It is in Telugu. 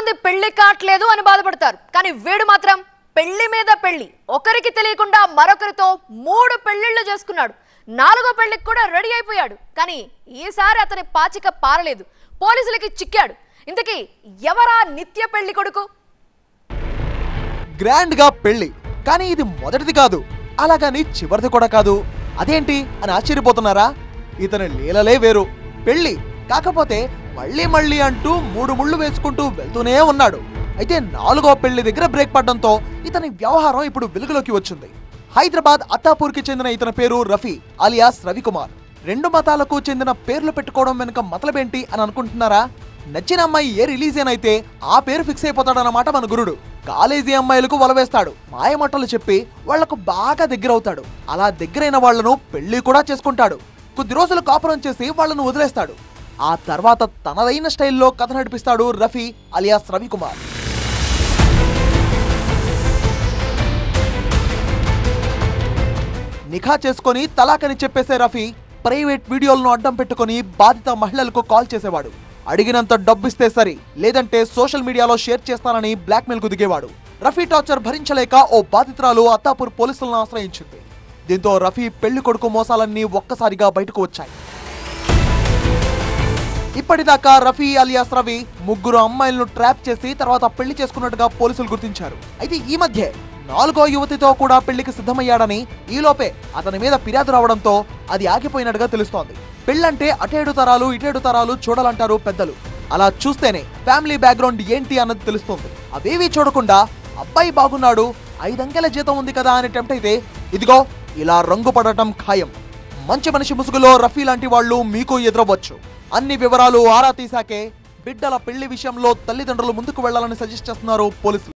మంది పెళ్లి కాట్లేదు అని బాధపడతారు. కానీ వీడు మాత్రం పెళ్లి మీద పెళ్లి, ఒకరికి తెలియకుండా మరొకరితో 3 పెళ్లిళ్ళు చేసుకున్నాడు. 4వ పెళ్లికి కూడా రెడీ అయిపోయాడు. కానీ ఈసారి అతని పాచిక పారలేదు, పోలీసులకి చిక్కాడు. ఇంతకీ ఎవరా నిత్య పెళ్లి కొడుకు? గ్రాండ్ గా పెళ్లి, కానీ ఇది మొదటిది కాదు, అలాగని చివరిది కూడా కాదు. అదేంటి అని ఆశ్చర్యపోతున్నారా? ఇతని లీలలే వేరు. పెళ్లి కాకపోతే మళ్ళీ మళ్ళీ అంటూ 3 ముళ్ళు వేసుకుంటూ వెళ్తూనే ఉన్నాడు. అయితే 4వ పెళ్లి దగ్గర బ్రేక్ పడడంతో ఇతని వ్యవహారం ఇప్పుడు వెలుగులోకి వచ్చింది. హైదరాబాద్ అత్తాపూర్కి చెందిన ఇతని పేరు రఫీ అలియాస్ రవికుమార్. 2 మతాలకు చెందిన పేర్లు పెట్టుకోవడం వెనుక మతలబేంటి అని అనుకుంటున్నారా? నచ్చిన అమ్మాయి ఏ రిలీజియన్ అయితే ఆ పేరు ఫిక్స్ అయిపోతాడన్నమాట మన గురుడు. కాలేజీ అమ్మాయిలకు వలవేస్తాడు, మాయమట్టలు చెప్పి వాళ్లకు బాగా దగ్గరవుతాడు. అలా దగ్గరైన వాళ్లను పెళ్లి కూడా చేసుకుంటాడు. కొద్ది రోజులు కాపురం చేసి వాళ్లను వదిలేస్తాడు. ఆ తర్వాత తనదైన స్టైల్లో కథ నడిపిస్తాడు రఫీ అలియాస్ రవికుమార్. నిఖా చేసుకొని తలాకని చెప్పేసే రఫీ ప్రైవేట్ వీడియోలను అడ్డం పెట్టుకుని బాధిత మహిళలకు కాల్ చేసేవాడు. అడిగినంత డబ్బిస్తే సరి, లేదంటే సోషల్ మీడియాలో షేర్ చేస్తానని బ్లాక్మెయిల్ కు దిగేవాడు. రఫీ టార్చర్ భరించలేక ఓ బాధితురాలు అత్తాపూర్ పోలీసులను ఆశ్రయించింది. దీంతో రఫీ పెళ్లి కొడుకు మోసాలన్నీ ఒక్కసారిగా బయటకు వచ్చాయి. ఇప్పటిదాకా రఫీ అలియాస్ రవి 3 అమ్మాయిలను ట్రాప్ చేసి తర్వాత పెళ్లి చేసుకున్నట్టుగా పోలీసులు గుర్తించారు. అయితే ఈ మధ్య 4వ యువతితో కూడా పెళ్లికి సిద్ధమయ్యాడని, ఈలోపే అతని మీద ఫిర్యాదు రావడంతో అది ఆగిపోయినట్టుగా తెలుస్తోంది. పెళ్ళంటే అటేడు తరాలు ఇటేడు తరాలు చూడాలంటారు పెద్దలు. అలా చూస్తేనే ఫ్యామిలీ బ్యాక్గ్రౌండ్ ఏంటి అన్నది తెలుస్తుంది. అవేవీ చూడకుండా అబ్బాయి బాగున్నాడు, 5 అంకెల జీతం ఉంది కదా అని టెంప్ట్ అయితే ఇదిగో ఇలా రంగు పడటం ఖాయం. మంచి మనిషి ముసుగులో రఫీ లాంటి వాళ్ళు మీకు ఎదురవ్వచ్చు. అన్ని వివరాలు ఆరా తీశాకే బిడ్డల పెళ్లి విషయంలో తల్లిదండ్రులు ముందుకు వెళ్లాలని సజెస్ట్ చేస్తున్నారు పోలీసులు.